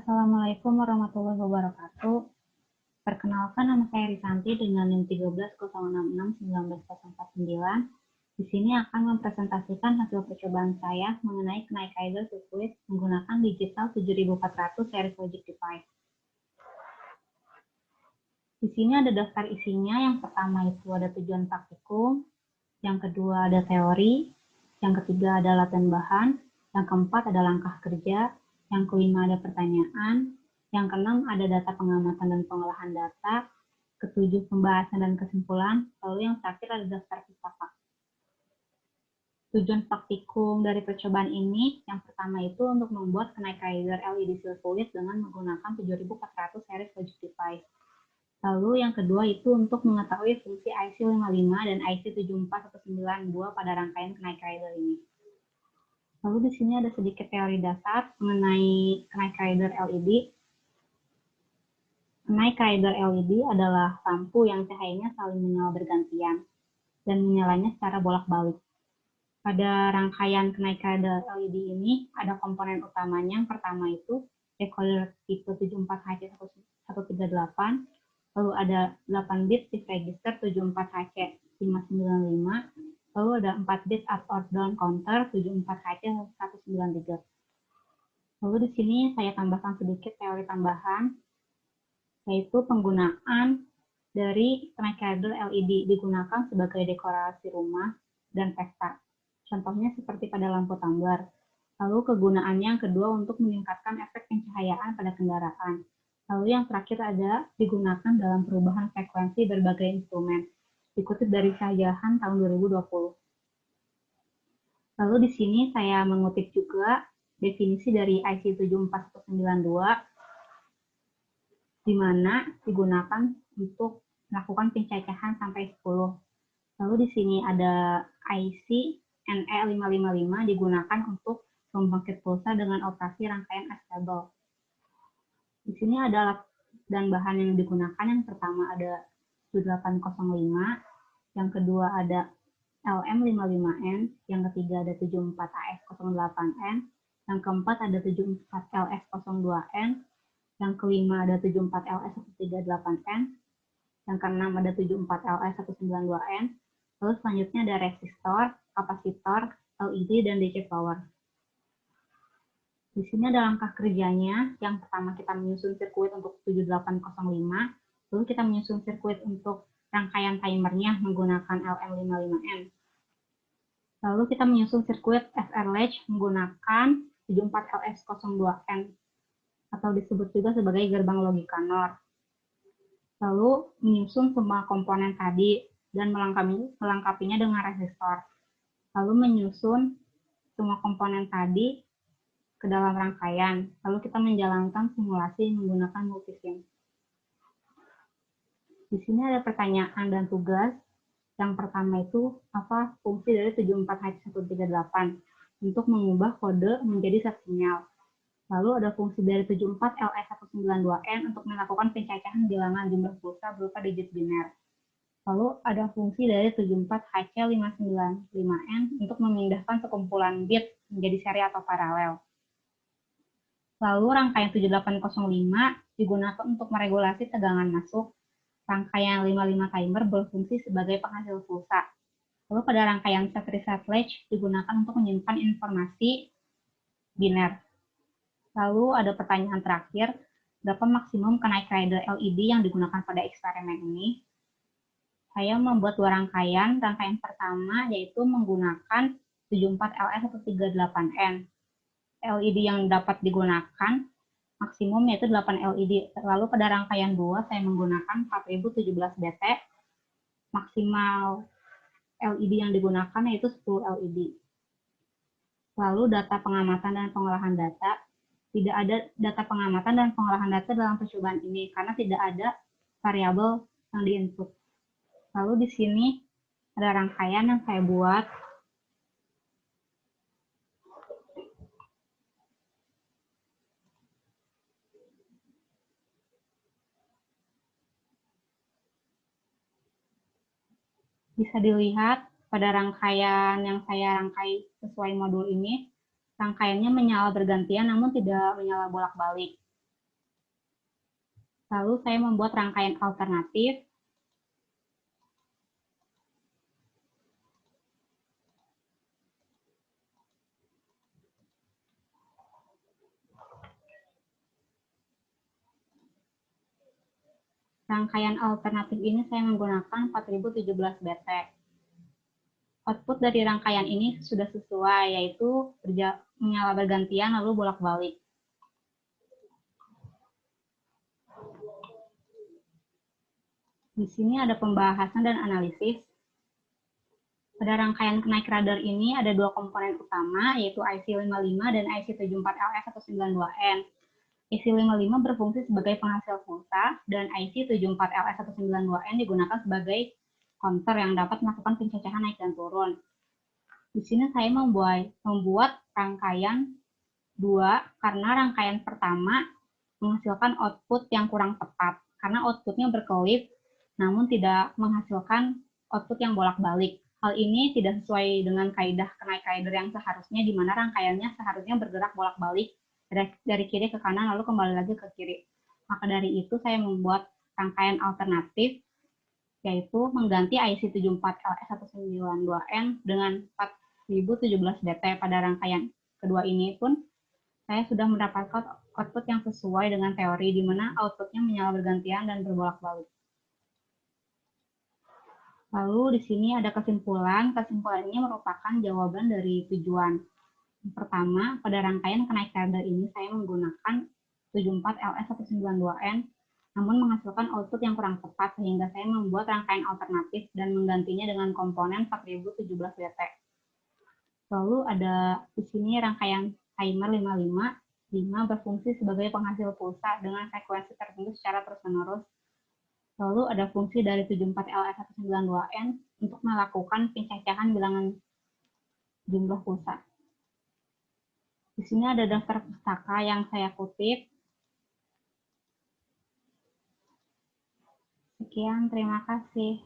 Assalamualaikum warahmatullahi wabarakatuh. Perkenalkan, nama saya Risanti dengan NIM 13066149. Di sini akan mempresentasikan hasil percobaan saya mengenai Knight Rider sirkuit menggunakan digital 7400 seri Logic Device. Di sini ada daftar isinya. Yang pertama itu ada tujuan praktikum, yang kedua ada teori, yang ketiga ada latihan bahan, yang keempat ada langkah kerja, yang kelima ada pertanyaan, yang keenam ada data pengamatan dan pengolahan data, ketujuh pembahasan dan kesimpulan, lalu yang terakhir ada daftar pustaka. Tujuan praktikum dari percobaan ini, yang pertama itu untuk membuat Knight Rider LED sirkuit dengan menggunakan 7400 series Logic Device. Lalu yang kedua itu untuk mengetahui fungsi IC55 dan IC74192 pada rangkaian Knight Rider ini. Lalu di sini ada sedikit teori dasar mengenai Knight Rider LED. Knight Rider LED adalah lampu yang cahayanya saling menyala bergantian dan menyalanya secara bolak-balik. Pada rangkaian Knight Rider LED ini ada komponen utamanya. Yang pertama itu decoder tipe 74HC138, lalu ada 8 bit shift register 74HC595, lalu ada 4 bit up or down counter 74HC193. Lalu di sini saya tambahkan sedikit teori tambahan, yaitu penggunaan dari Knight Rider LED digunakan sebagai dekorasi rumah dan pesta. Contohnya seperti pada lampu tumbler. Lalu kegunaannya yang kedua untuk meningkatkan efek pencahayaan pada kendaraan. Lalu yang terakhir ada digunakan dalam perubahan frekuensi berbagai instrumen. Dikutip dari Syajahan tahun 2020. Lalu di sini saya mengutip juga definisi dari IC74192, di mana digunakan untuk melakukan pencacahan sampai 10. Lalu di sini ada IC NE555 digunakan untuk pembangkit pulsa dengan operasi rangkaian astable. Di sini ada alat dan bahan yang digunakan. Yang pertama ada 7805, yang kedua ada LM55N, yang ketiga ada 74AS08N, yang keempat ada 74LS02N, yang kelima ada 74LS138N, yang keenam ada 74LS192N, lalu selanjutnya ada resistor, kapasitor, LED, dan DC power. Di sini ada langkah kerjanya. Yang pertama kita menyusun sirkuit untuk 7805, lalu kita menyusun sirkuit untuk rangkaian timernya menggunakan LM55N. Lalu kita menyusun sirkuit FR latch menggunakan 74LS02N atau disebut juga sebagai gerbang logika NOR. Lalu menyusun semua komponen tadi dan melengkapinya dengan resistor. Lalu menyusun semua komponen tadi ke dalam rangkaian. Lalu kita menjalankan simulasi menggunakan multisim. Di sini ada pertanyaan dan tugas. Yang pertama itu apa fungsi dari 74H138 untuk mengubah kode menjadi satu sinyal. Lalu ada fungsi dari 74LS192N untuk melakukan pencacahan bilangan jumlah pulsa berupa digit biner. Lalu ada fungsi dari 74HC595N untuk memindahkan sekumpulan bit menjadi seri atau paralel. Lalu rangkaian 7805 digunakan untuk meregulasi tegangan masuk. Rangkaian 55 timer berfungsi sebagai penghasil pulsa. Lalu pada rangkaian set reset latch digunakan untuk menyimpan informasi biner. Lalu ada pertanyaan terakhir, berapa maksimum Knight Rider LED yang digunakan pada eksperimen ini? Saya membuat dua rangkaian. Rangkaian pertama yaitu menggunakan 74LS138N. LED yang dapat digunakan maksimum yaitu 8 LED. Lalu pada rangkaian 2 saya menggunakan 4017 BT. Maksimal LED yang digunakan yaitu 10 LED. Lalu data pengamatan dan pengolahan data. Tidak ada data pengamatan dan pengolahan data dalam percobaan ini karena tidak ada variabel yang diinput. Lalu di sini ada rangkaian yang saya buat. Bisa dilihat pada rangkaian yang saya rangkai sesuai modul ini, rangkaiannya menyala bergantian namun tidak menyala bolak-balik. Lalu saya membuat rangkaian alternatif. Rangkaian alternatif ini saya menggunakan 4017 BT. Output dari rangkaian ini sudah sesuai, yaitu menyala bergantian lalu bolak-balik. Di sini ada pembahasan dan analisis. Pada rangkaian kenaik radar ini ada dua komponen utama, yaitu IC55 dan IC74LS192N. IC55 berfungsi sebagai penghasil pulsa, dan IC74LS192N digunakan sebagai counter yang dapat melakukan pencacahan naik dan turun. Di sini saya membuat rangkaian dua, karena rangkaian pertama menghasilkan output yang kurang tepat, karena outputnya berkelip, namun tidak menghasilkan output yang bolak-balik. Hal ini tidak sesuai dengan kaidah kenaik radar yang seharusnya, di mana rangkaiannya seharusnya bergerak bolak-balik dari kiri ke kanan lalu kembali lagi ke kiri. Maka dari itu saya membuat rangkaian alternatif, yaitu mengganti IC74LS192N dengan 4017 BT. Pada rangkaian kedua ini pun saya sudah mendapatkan output yang sesuai dengan teori, di mana outputnya menyala bergantian dan berbolak-balik. Lalu di sini ada kesimpulan. Kesimpulan ini merupakan jawaban dari tujuan. Yang pertama, pada rangkaian kenaik radar ini saya menggunakan 74LS192N, namun menghasilkan output yang kurang tepat, sehingga saya membuat rangkaian alternatif dan menggantinya dengan komponen 4017 BT. Lalu ada di sini rangkaian timer 55 berfungsi sebagai penghasil pulsa dengan frekuensi tertentu secara terus-menerus. Lalu ada fungsi dari 74LS192N untuk melakukan pencacahan bilangan jumlah pulsa. Di sini ada daftar pustaka yang saya kutip. Sekian, terima kasih.